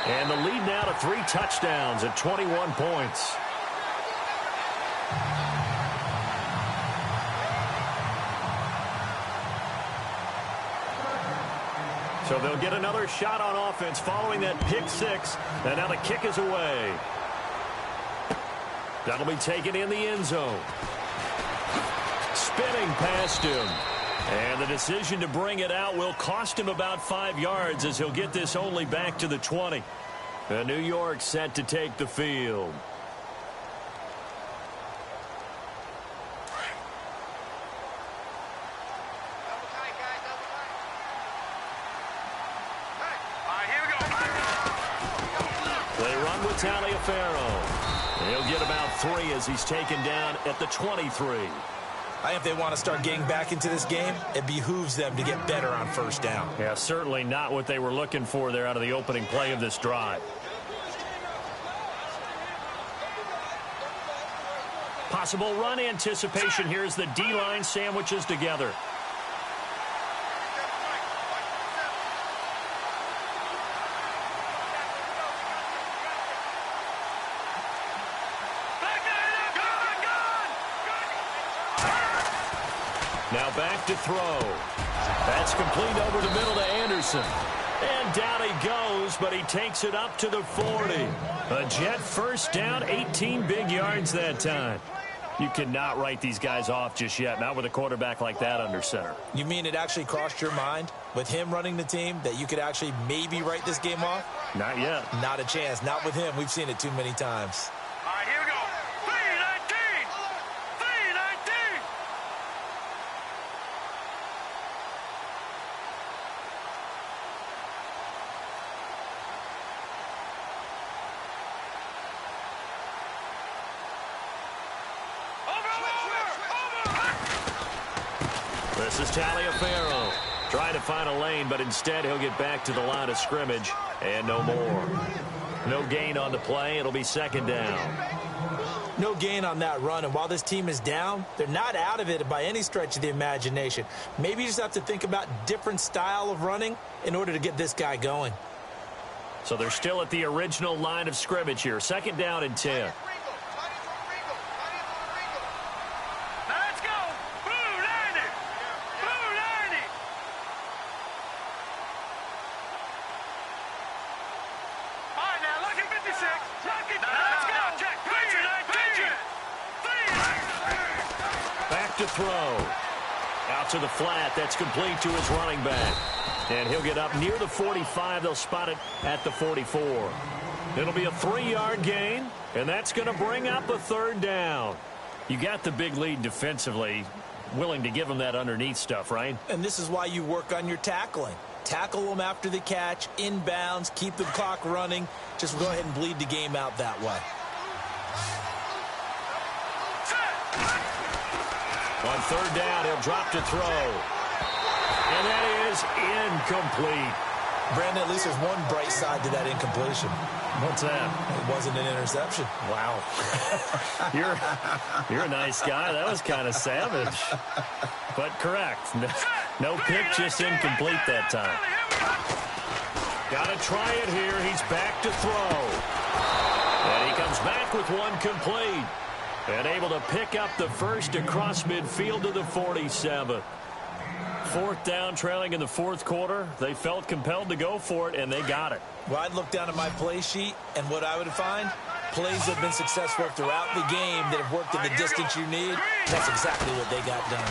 And the lead now to 3 touchdowns at 21 points. So they'll get another shot on offense following that pick 6. And now the kick is away. That'll be taken in the end zone. Spinning past him. And the decision to bring it out will cost him about 5 yards as he'll get this only back to the 20. And New York set to take the field. They run with Taliaferro. He'll get about 3 as he's taken down at the 23. I think if they want to start getting back into this game, it behooves them to get better on first down. Yeah, certainly not what they were looking for there out of the opening play of this drive. Possible run anticipation here as the D-line sandwiches together. Now back to throw. That's complete over the middle to Anderson. And down he goes, but he takes it up to the 40. A Jet first down, 18 big yards that time. You cannot write these guys off just yet, not with a quarterback like that under center. You mean it actually crossed your mind with him running the team that you could actually maybe write this game off? Not yet. Not a chance. Not with him. We've seen it too many times. All right, here we go. 3-19. 3-19. This is Taliaferro. Trying to find a lane, but instead he'll get back to the line of scrimmage. And no more. No gain on the play. It'll be second down. No gain on that run, and while this team is down, they're not out of it by any stretch of the imagination. Maybe you just have to think about different style of running in order to get this guy going. So they're still at the original line of scrimmage here. Second down and 10. Let's go. Blue 90. Blue 90. All right, now look at 56. Look at let's go. Check. 3-19. Back to throw. Out to the flat. That's complete to his running back. And he'll get up near the 45. They'll spot it at the 44. It'll be a 3-yard gain, and that's going to bring up a third down. You got the big lead defensively, willing to give them that underneath stuff, right? And this is why you work on your tackling. Tackle them after the catch, inbounds, keep the clock running. Just go ahead and bleed the game out that way. On third down, he'll drop to throw. And that is incomplete. Brandon, at least there's one bright side to that incompletion. What's that? It wasn't an interception. Wow. You're a nice guy. That was kind of savage. But correct. No pick, just incomplete that time. Got to try it here. He's back to throw. And he comes back with one complete. And able to pick up the first across midfield to the 47. Fourth down, trailing in the fourth quarter. They felt compelled to go for it, and they got it. Well, I'd look down at my play sheet, and what I would find, plays that have been successful throughout the game that have worked in the distance you need. That's exactly what they got done.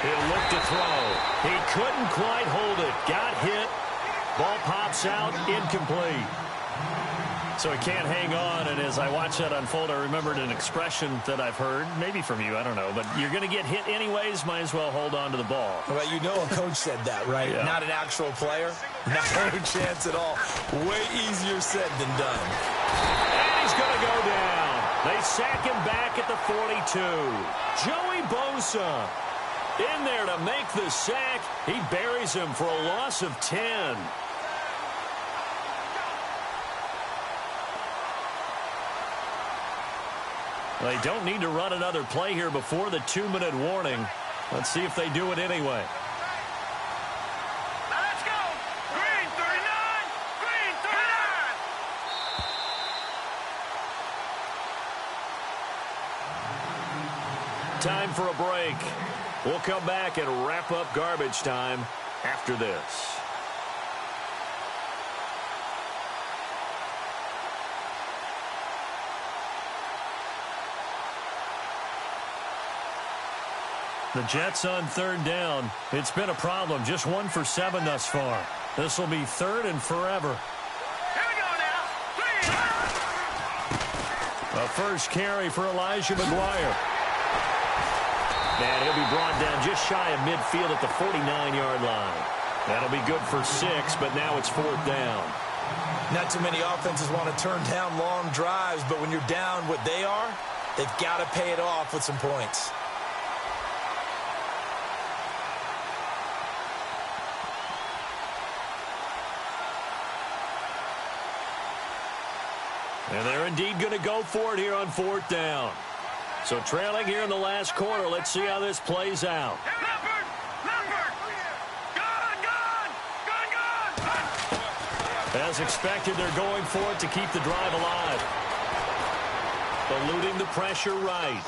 He'll look to throw. He couldn't quite hold it. Got hit. Ball pops out, incomplete. So he can't hang on, and as I watch that unfold, I remembered an expression that I've heard, maybe from you, I don't know, but you're going to get hit anyways, might as well hold on to the ball. Well, you know a coach said that, right? Yeah. Not an actual player. Not a chance at all. Way easier said than done. And he's going to go down. They sack him back at the 42. Joey Bosa in there to make the sack. He buries him for a loss of 10. They don't need to run another play here before the 2-minute warning. Let's see if they do it anyway. Let's go. Green 39. Green 39. Time for a break. We'll come back and wrap up garbage time after this. The Jets on third down. It's been a problem. Just 1 for 7 thus far. This will be third and forever. Here we go now. 3. A first carry for Elijah McGuire. And he'll be brought down just shy of midfield at the 49-yard line. That'll be good for 6, but now it's fourth down. Not too many offenses want to turn down long drives, but when you're down what they are, they've got to pay it off with some points. And they're indeed going to go for it here on 4th down. So trailing here in the last quarter. Let's see how this plays out. Leopard! Leopard! Gun! As expected, they're going for it to keep the drive alive. Eluding the pressure right.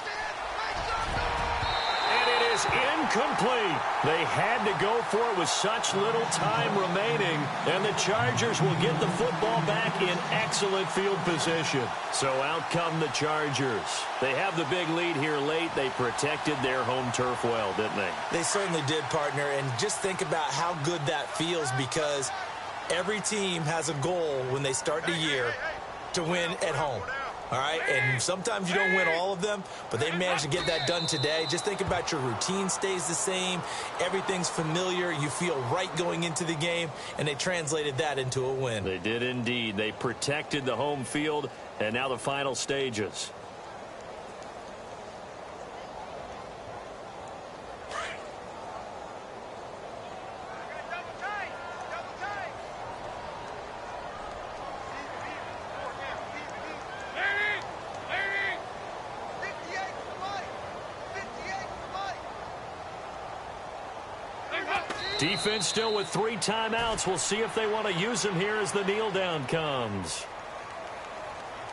And it is incomplete. They had to go for it with such little time remaining, and the Chargers will get the football back in excellent field position. So out come the Chargers. They have the big lead here late. They protected their home turf well, didn't they? They certainly did, partner, and just think about how good that feels, because every team has a goal when they start the year to win at home. All right, and sometimes you don't win all of them, but they managed to get that done today. Just think about your routine stays the same. Everything's familiar. You feel right going into the game, and they translated that into a win. They did indeed. They protected the home field, and now the final stages. Defense still with 3 timeouts. We'll see if they want to use them here as the kneel down comes.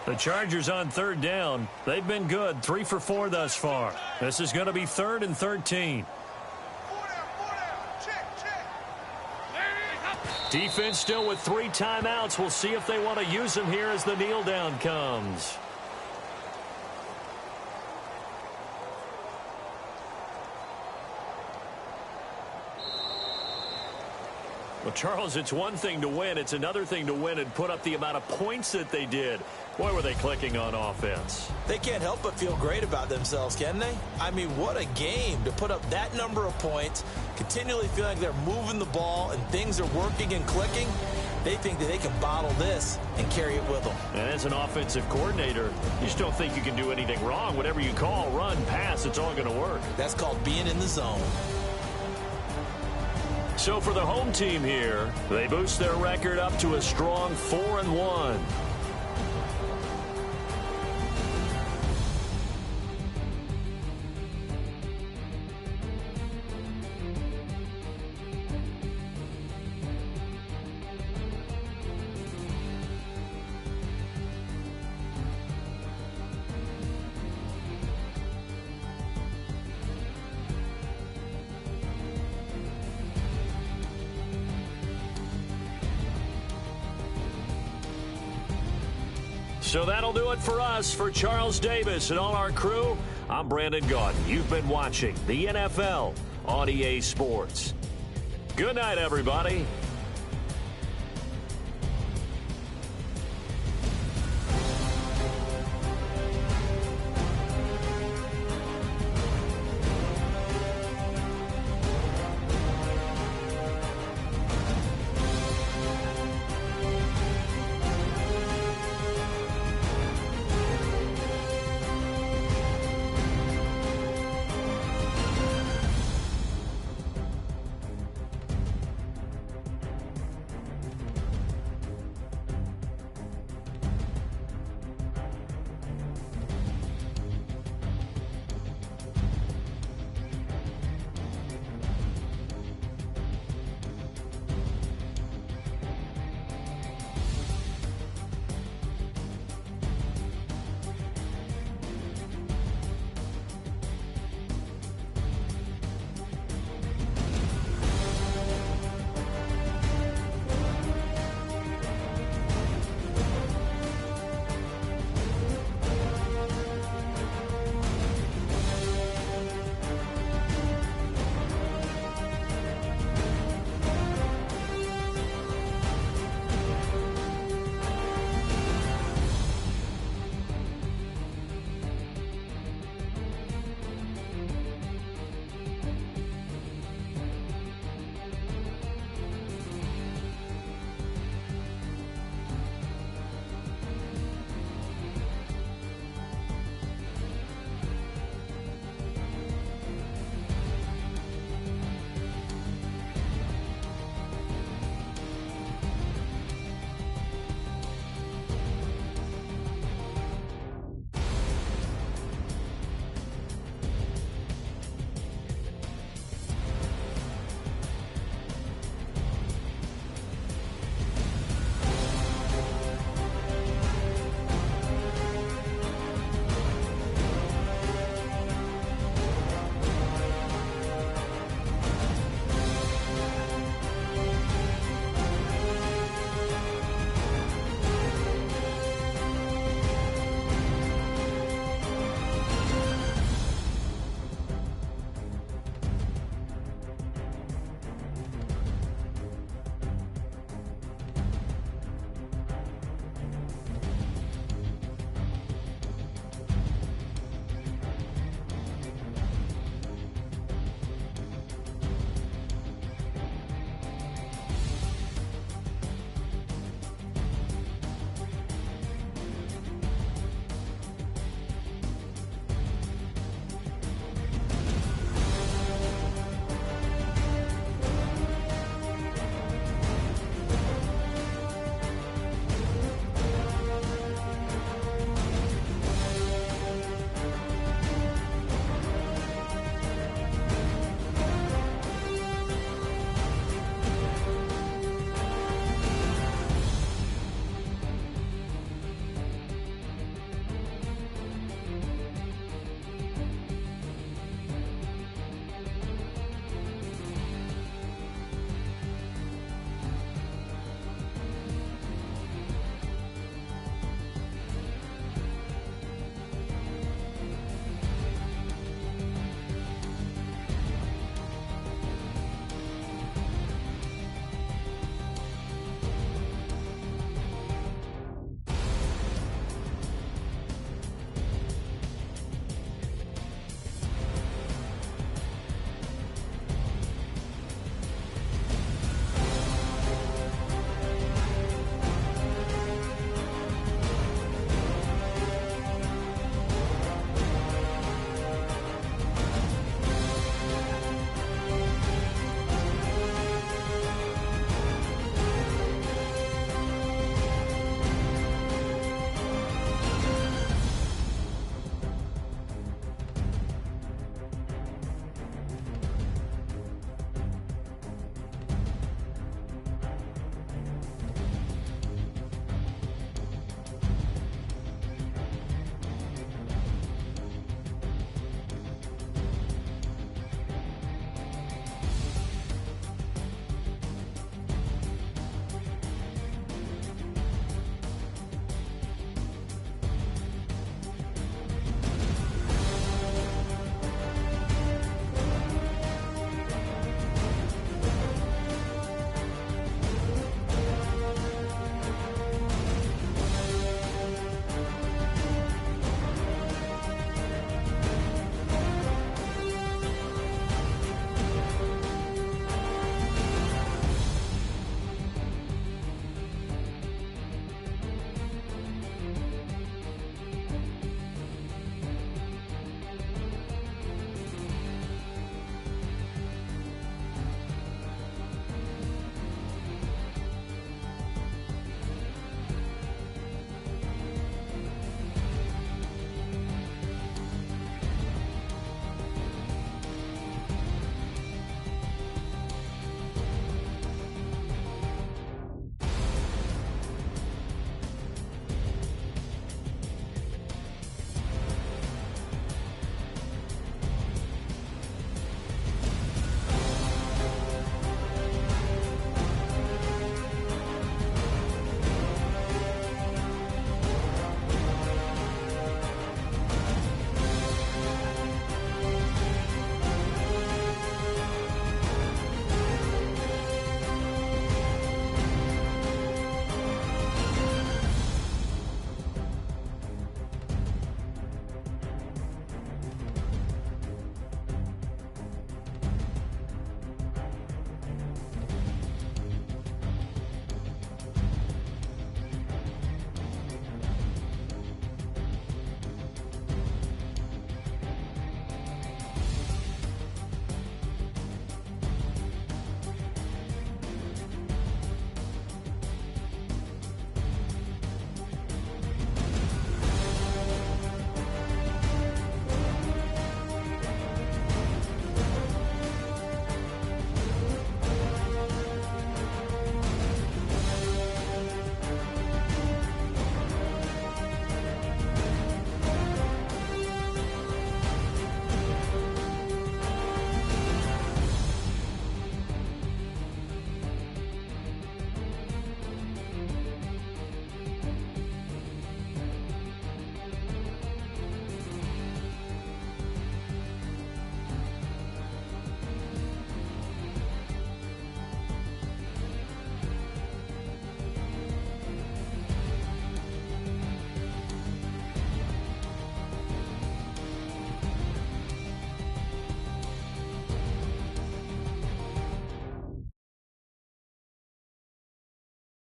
The Chargers on 3rd down. They've been good. 3 for 4 thus far. This is going to be 3rd and 13. Defense still with 3 timeouts. We'll see if they want to use them here as the kneel down comes. Well, Charles, it's one thing to win. It's another thing to win and put up the amount of points that they did. Boy, were they clicking on offense. They can't help but feel great about themselves, can they? I mean, what a game to put up that number of points, continually feeling like they're moving the ball and things are working and clicking. They think that they can bottle this and carry it with them. And as an offensive coordinator, you just don't think you can do anything wrong. Whatever you call, run, pass, it's all going to work. That's called being in the zone. So for the home team here, they boost their record up to a strong 4-1. So that'll do it for us. For Charles Davis and all our crew, I'm Brandon Gaudin. You've been watching the NFL on EA Sports. Good night, everybody.